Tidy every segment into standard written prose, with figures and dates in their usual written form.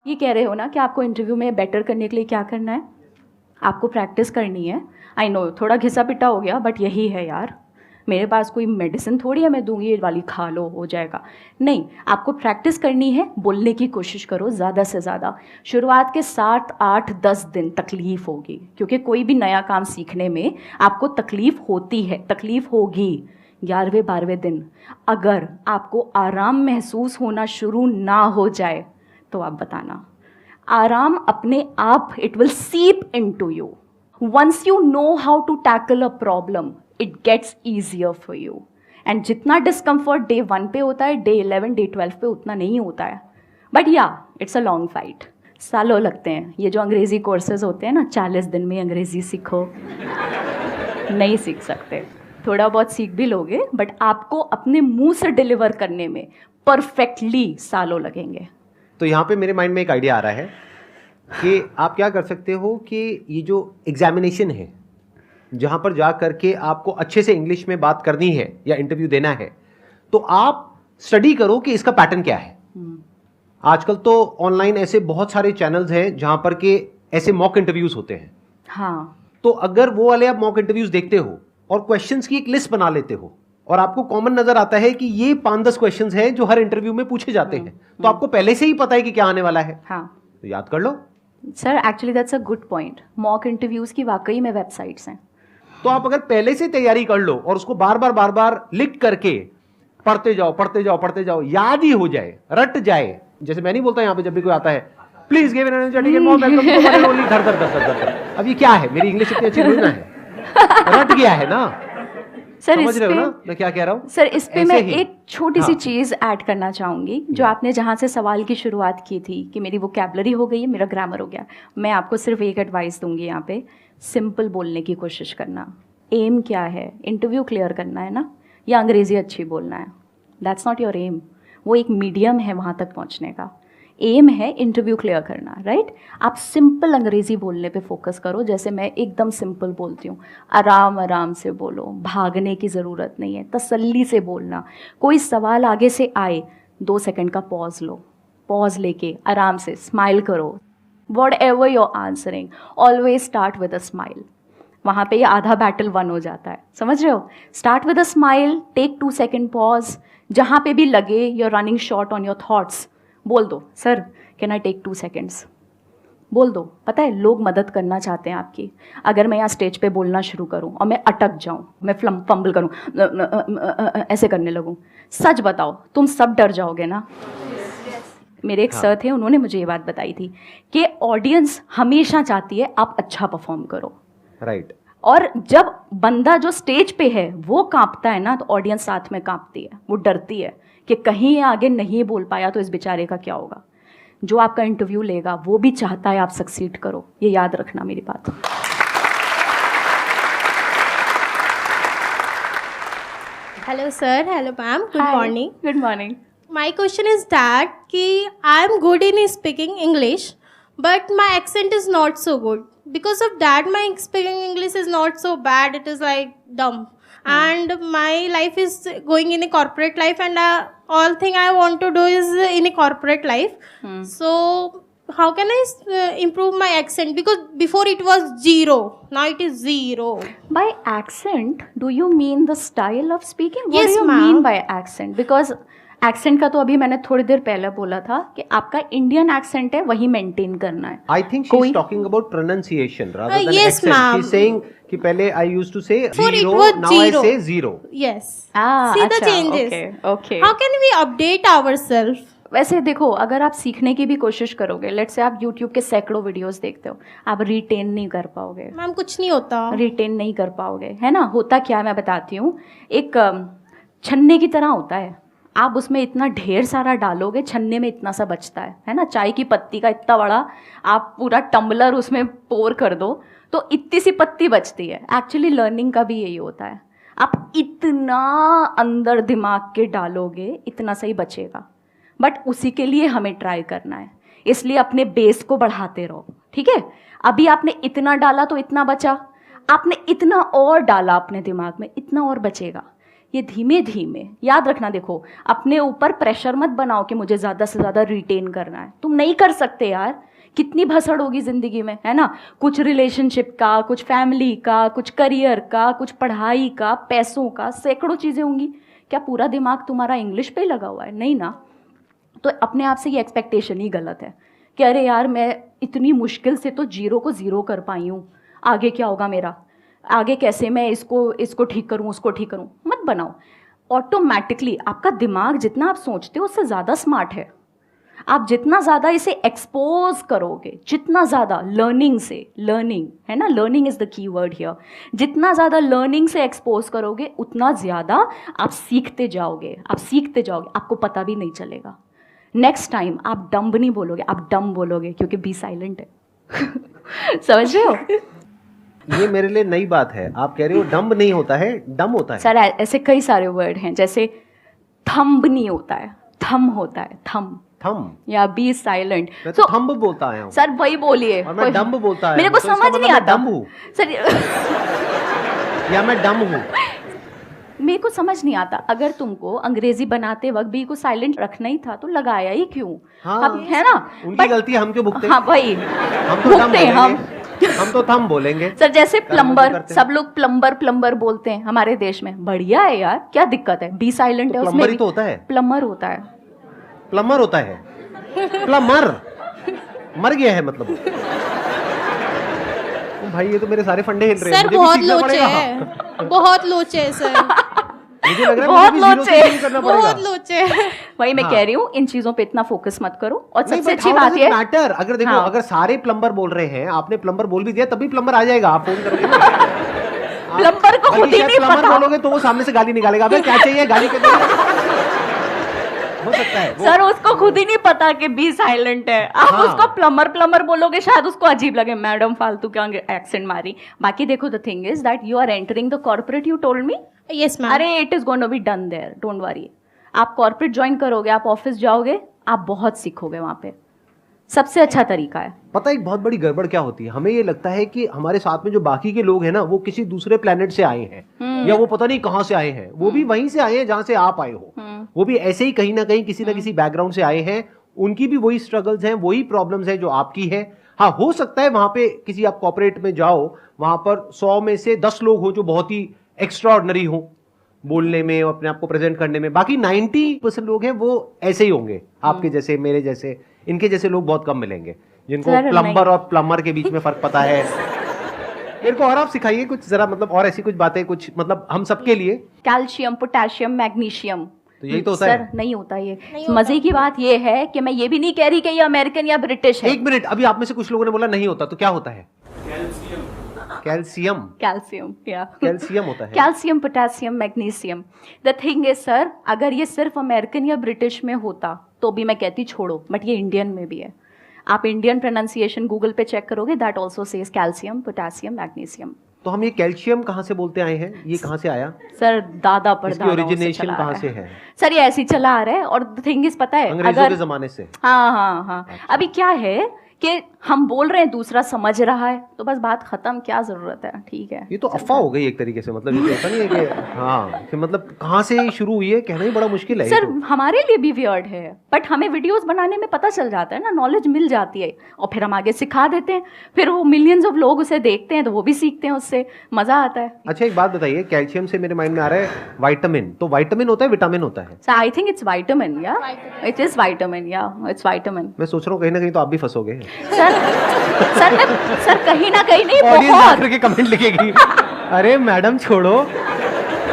ये कह रहे हो ना कि आपको इंटरव्यू में बेटर करने के लिए क्या करना है? आपको प्रैक्टिस करनी है। आई नो थोड़ा घिसा पिटा हो गया, बट यही है यार। मेरे पास कोई मेडिसिन थोड़ी है मैं दूंगी ये वाली खा लो हो जाएगा। नहीं, आपको प्रैक्टिस करनी है, बोलने की कोशिश करो ज़्यादा से ज़्यादा। शुरुआत के 7, 8, 10 दिन तकलीफ़ होगी, क्योंकि कोई भी नया काम सीखने में आपको तकलीफ़ होती है, तकलीफ़ होगी। 11वें 12वें दिन अगर आपको आराम महसूस होना शुरू ना हो जाए तो आप बताना। आराम अपने आप, it will seep into you. Once you know how to tackle a problem, it gets easier for you. And जितना डिस्कम्फर्ट डे 1 पे होता है, डे 11, डे 12 पे उतना नहीं होता है। बट या इट्स अ लॉन्ग फाइट, सालों लगते हैं। ये जो अंग्रेज़ी कोर्सेज होते हैं ना, 40 दिन में अंग्रेज़ी सीखो, नहीं सीख सकते। थोड़ा बहुत सीख भी लोगे, बट आपको अपने मुंह से डिलीवर करने में परफेक्टली सालों लगेंगे। तो यहाँ पे मेरे माइंड में एक आइडिया आ रहा है कि आप क्या कर सकते हो कि ये जो एग्जामिनेशन है, जहाँ पर जा करके आपको अच्छे से इंग्लिश में बात करनी है या इंटरव्यू देना है, तो आप स्टडी करो कि इसका पैटर्न क्या है। आजकल तो ऑनलाइन ऐसे बहुत सारे चैनल्स हैं जहाँ पर के ऐसे मॉक इंटरव्यूज होते हैं। हाँ, तो अगर वो वाले आप मॉक इंटरव्यूज देखते हो और क्वेश्चंस की एक लिस्ट बना लेते हो और आपको कॉमन नजर आता है कि ये 5-10 क्वेश्चंस हैं जो हर इंटरव्यू में पूछे जाते हैं, तो आपको पहले से ही पता है कि क्या आने वाला है। हाँ, तो याद कर लो। Sir actually that's a good point. Mock interviews की वाकई में वेबसाइट्स हैं। तो आप अगर पहले से तैयारी कर लो और उसको बार बार लिख करके पढ़ते जाओ, याद ही हो जाए, रट जाए। जैसे मैं नहीं बोलता यहाँ पे जब भी कोई आता है, please give an energetic and warm welcome to one and only Dhar. अब ये क्या है? मेरी इंग्लिश इतनी अच्छी नहीं ना है, रट गया है ना। सर समझ रहे हो ना मैं क्या कह रहा हूँ? सर इस पे मैं ही। एक छोटी सी हाँ। चीज़ ऐड करना चाहूँगी। जो आपने जहाँ से सवाल की शुरुआत की थी कि मेरी वोकैबुलरी हो गई है, मेरा ग्रामर हो गया, मैं आपको सिर्फ एक एडवाइस दूंगी यहाँ पे, सिंपल बोलने की कोशिश करना। एम क्या है? इंटरव्यू क्लियर करना है ना, या अंग्रेज़ी अच्छी बोलना है? That's not your aim. वो एक मीडियम है वहाँ तक पहुँचने का। एम है इंटरव्यू क्लियर करना, राइट? आप सिंपल अंग्रेज़ी बोलने पे फोकस करो, जैसे मैं एकदम सिंपल बोलती हूँ। आराम आराम से बोलो, भागने की ज़रूरत नहीं है, तसल्ली से बोलना। कोई सवाल आगे से आए, 2 सेकंड का पॉज लो, पॉज लेके आराम से स्माइल करो। Whatever you are answering, always start with a smile. वहाँ पे ये आधा बैटल वन हो जाता है, समझ रहे हो? Start with a smile, take 2 second pause. जहाँ पे भी लगे you are running short on your thoughts, बोल दो, sir can I take 2 seconds, बोल दो। पता है लोग मदद करना चाहते हैं आपकी। अगर मैं यहाँ स्टेज पे बोलना शुरू करूँ और मैं अटक जाऊँ, मैं फंबल करूँ, ऐसे करने लगूँ, सच बताओ तुम सब डर जाओगे ना? मेरे एक सर थे, उन्होंने मुझे ये बात बताई थी कि ऑडियंस हमेशा चाहती है आप अच्छा परफॉर्म करो, राइट। और जब बंदा जो स्टेज पे है वो कांपता है ना, तो ऑडियंस साथ में कांपती है, वो डरती है कि कहीं ये आगे नहीं बोल पाया तो इस बेचारे का क्या होगा। जो आपका इंटरव्यू लेगा वो भी चाहता है आप सक्सीड करो, ये याद रखना मेरी बात। Hello sir, hello ma'am, good morning. Good morning. My question is that कि I am good in speaking English, but my accent is not so good. Because of that, my speaking English is not so bad. It is like dumb. And my life is going in a corporate life, and all thing I want to do is in a corporate life. So how can I improve my accent? Because before it was 0, now it is 0. By accent, do you mean the style of speaking? What Yes, do you ma'am. mean by accent? Because accent का तो अभी मैंने थोड़ी देर पहले बोला था कि आपका इंडियन एक्सेंट है वही मेंटेन करना है। I think she's talking about pronunciation rather than yes, accent. ma'am. She's saying कि पहले I used to say Before it 0, was now 0. I say 0. Yes. अच्छा, See the changes. okay. How can we update ourselves? वैसे देखो, अगर आप सीखने की भी कोशिश करोगे, लेट्स से आप YouTube के सैकड़ों वीडियोस देखते हो, आप रिटेन नहीं कर पाओगे। मैम कुछ नहीं होता, रिटेन नहीं कर पाओगे, है ना? होता क्या, मैं बताती हूँ। एक छन्ने की तरह होता है, आप उसमें इतना ढेर सारा डालोगे, छन्ने में इतना सा बचता है ना? चाय की पत्ती का इतना बड़ा आप पूरा टम्बलर उसमें पोर कर दो तो इतनी सी पत्ती बचती है। एक्चुअली लर्निंग का भी यही होता है, आप इतना अंदर दिमाग के डालोगे इतना सही बचेगा, बट उसी के लिए हमें ट्राई करना है। इसलिए अपने बेस को बढ़ाते रहो, ठीक है? अभी आपने इतना डाला तो इतना बचा, आपने इतना और डाला अपने दिमाग में, इतना और बचेगा। ये धीमे धीमे याद रखना। देखो, अपने ऊपर प्रेशर मत बनाओ कि मुझे ज़्यादा से ज़्यादा रिटेन करना है, तुम नहीं कर सकते यार। कितनी भसड़ होगी ज़िंदगी में, है ना। कुछ रिलेशनशिप का, कुछ फैमिली का, कुछ करियर का, कुछ पढ़ाई का, पैसों का, सैकड़ों चीज़ें होंगी। क्या पूरा दिमाग तुम्हारा इंग्लिश पे ही लगा हुआ है? नहीं ना। तो अपने आप से ये एक्सपेक्टेशन ही गलत है कि अरे यार मैं इतनी मुश्किल से तो 0 को 0 कर पाई हूँ, आगे क्या होगा मेरा, आगे कैसे मैं इसको ठीक करूँ, उसको ठीक करूँ। मत बनाओ। ऑटोमेटिकली आपका दिमाग जितना आप सोचते हो उससे ज़्यादा स्मार्ट है। आप जितना ज़्यादा इसे एक्सपोज करोगे, जितना ज़्यादा लर्निंग है ना, learning is the key word here, जितना ज़्यादा लर्निंग से एक्सपोज करोगे उतना ज़्यादा आप सीखते जाओगे, आपको पता भी नहीं चलेगा। नेक्स्ट टाइम आप डम्ब नहीं बोलोगे, आप डम बोलोगे, क्योंकि बी साइलेंट है। समझ रहे हो? ये मेरे लिए नई बात है। आप कह रहे हो डम्ब नहीं होता है, डम होता है। सर ऐसे कई सारे वर्ड हैं, जैसे थंब नहीं होता है, थम होता है, थम या बी साइलेंट। मैं तो थंब बोलता आया हूँ सर, वही बोलिए। और मैं डम्ब बोलता आया मेरे को हूँ, तो समझ इसका नहीं मतलब आता मैं डम्ब हूँ सर। या मैं डम हूँ। मेरे को समझ नहीं आता, अगर तुमको अंग्रेजी बनाते वक्त बी को साइलेंट रखना ही था तो लगाया ही क्यों? हाँ, अब है ना, उनकी गलती है, हम क्यों भुगते? हाँ भाई, हम तो डम बोलेंगे, हम तो थम बोलेंगे। सर जैसे प्लम्बर, करते हैं। सब लोग प्लम्बर बोलते हैं हमारे देश में, बढ़िया है यार, क्या दिक्कत है? बी साइलेंट है, उसमें प्लम्बर ही तो होता है। प्लम्बर होता है, प्लम्बर होता है, प्लम्बर मर गया है मतलब। भाई ये तो मेरे सारे फंडे हिल रहे हैं। सर मुझे भी बहुत सीखना लोचे पड़ेगा। है, बहुत लोचे है सर, मुझे लग रहा है बहुत मुझे भी लोचे। 0 से करना पड़ेगा। बहुत लोचे है। वही मैं हाँ। कह रही हूँ, इन चीजों पे इतना फोकस मत करो। और नहीं, सबसे but अच्छी how बात does ये it matter? अगर देखो, हाँ। अगर सारे प्लम्बर बोल रहे हैं, आपने प्लम्बर बोल भी दिया तभी प्लम्बर आ जाएगा, आप फोन करोगे ना। प्लम्बर को खुद ही नहीं प्लम्बर पता। बोलोगे तो वो सामने से गाली निकालेगा, अबे क्या चाहिए, गाली के दो। हो सकता है सर उसको खुद ही नहीं पता कि बी साइलेंट है। आप हाँ। उसको प्लम्बर बोलोगे, शायद उसको अजीब लगे, मैडम फालतू क्या एक्सेंट मारी। बाकी देखो, the thing is that you are entering the corporate, you told me. Yes ma'am. अरे it is going to be done there, don't worry. आप कॉर्पोरेट ज्वाइन करोगे, आप ऑफिस जाओगे, आप बहुत सीखोगे वहां पे। सबसे अच्छा तरीका है। पता है एक बहुत बड़ी गड़बड़ क्या होती है, हमें ये लगता है कि हमारे साथ में जो बाकी के लोग हैं ना, वो किसी दूसरे प्लेनेट से आए हैं या वो पता नहीं कहां से आए हैं। वो भी वहीं से आए हैं जहां से आप आए हो। वो भी ऐसे ही कहीं ना कहीं किसी ना किसी बैकग्राउंड से आए हैं। उनकी भी वही स्ट्रगल्स हैं, वही प्रॉब्लम्स हैं जो आपकी है। हाँ, हो सकता है वहां पे किसी आप कॉर्पोरेट में जाओ, वहां पर 100 में से 10 लोग हो जो बहुत ही एक्स्ट्रा ऑर्डिनरी हो बोलने में और अपने आप को प्रेजेंट करने में। बाकी 90% लोग हैं वो ऐसे ही होंगे, आपके जैसे, मेरे जैसे। इनके जैसे लोग बहुत कम मिलेंगे जिनको प्लम्बर और प्लम्बर के बीच में फर्क पता है। मेरे को और आप सिखाइए कुछ जरा, मतलब और ऐसी कुछ बातें, कुछ मतलब हम सबके लिए। कैल्शियम, पोटेशियम, मैग्नीशियम, तो यही तो होता सर है। नहीं होता ये। मजे की बात ये है कि मैं ये भी नहीं कह रही कि ये अमेरिकन या ब्रिटिश है। एक मिनट, अभी आप में से कुछ लोगों ने बोला नहीं होता, तो क्या होता है? कैल्शियम। कैल्शियम, या कैल्शियम होता है। Calcium, potassium, magnesium. The thing is sir, अगर ये सिर्फ अमेरिकन या ब्रिटिश में होता तो भी मैं कहती छोड़ो, बट ये इंडियन में भी है। आप इंडियन प्रोनाउंसिएशन गूगल पे चेक करोगे, that also says calcium, potassium, magnesium. तो हम ये कैल्शियम कहाँ से बोलते आए हैं, ये कहाँ से आया? सर दादा इसकी परदादा ओरिजिनेशन कहाँ से है? सर ये ऐसे ही चला आ रहा है। और द थिंग इज, पता है, अंग्रेजों के जमाने से। हाँ, अभी क्या है कि हम बोल रहे हैं, दूसरा समझ रहा है, तो बस बात खत्म, क्या जरूरत है? ठीक है, ये तो अफवाह हो गई एक तरीके से, मतलब ये तो ऐसा नहीं है कि हाँ, कि मतलब कहाँ से शुरू हुई है, कहना ही बड़ा मुश्किल है। सर हमारे लिए भी वियर्ड है, बट हमें वीडियोस बनाने में पता चल जाता है ना, नॉलेज मिल जाती है, और फिर हम आगे सिखा देते हैं, फिर वो मिलियंस ऑफ लोग उसे देखते हैं तो वो भी सीखते हैं, उससे मजा आता है। अच्छा एक बात बताइए, कैल्शियम से मेरे माइंड में आ रहा है विटामिन। तो विटामिन होता है, विटामिन होता है? सो आई थिंक इट्स विटामिन, या इट इज विटामिन, या इट्स विटामिन। मैं सोच रहा हूँ कहीं ना कहीं तो आप भी फंसोगे। सर कहीं ना कहीं नहीं, ऑडियंस बहुत। आकर के कमेंट लिखेगी, अरे मैडम छोड़ो,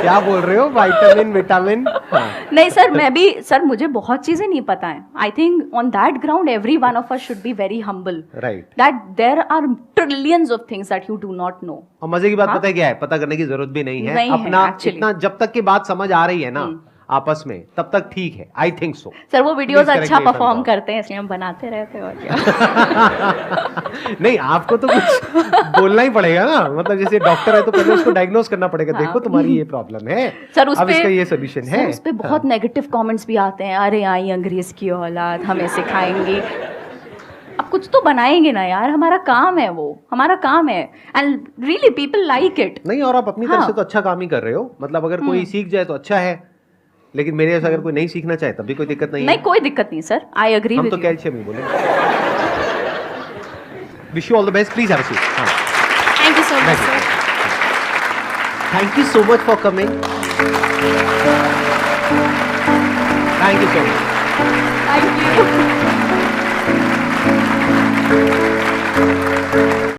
क्या बोल रहे हो, विटामिन विटामिन। हाँ। नहीं सर, मैं भी सर, मुझे बहुत चीजें नहीं पता है। I think on that ground every one of us should be very humble, right, that there are trillions of things that you do not know. और मजे की बात हाँ? पता है क्या है, पता करने की जरूरत भी नहीं है। नहीं है, अपना actually। इतना जब तक की बात समझ आ रही है ना आपस में, तब तक ठीक है। I think so. सर वो वीडियोस Please अच्छा correct me if I'm perform wrong। करते हैं, इसलिए हम बनाते रहते हैं, और क्या। नहीं, आपको तो कुछ बोलना ही पड़ेगा ना, मतलब जैसे डॉक्टर है तो पहले उसको डायग्नोज करना पड़ेगा, देखो तुम्हारी ये प्रॉब्लम है सर उस अब पे इसका ये सोल्यूशन है। उस पे बहुत नेगेटिव कमेंट्स भी आते हैं, अरे आई अंग्रेज की औलाद, हमें सिखाएंगी। अब कुछ कुछ तो बनाएंगे ना यार, हमारा काम है वो, हमारा काम है, and really people like it. नहीं, और आप अपनी तरफ हाँ। से तो अच्छा काम ही कर रहे हो, मतलब अगर कोई सीख जाए तो अच्छा है, लेकिन मेरे जैसा अगर कोई नहीं सीखना चाहे तब भी कोई दिक्कत नहीं नहीं है। कोई दिक्कत नहीं सर, आई एग्री हम विद तो यू। कैल्शियम ही बोले। Wish you all the best, please have a seat. हाँ, Thank you so much, sir. Thank you so much for coming, thank you so much.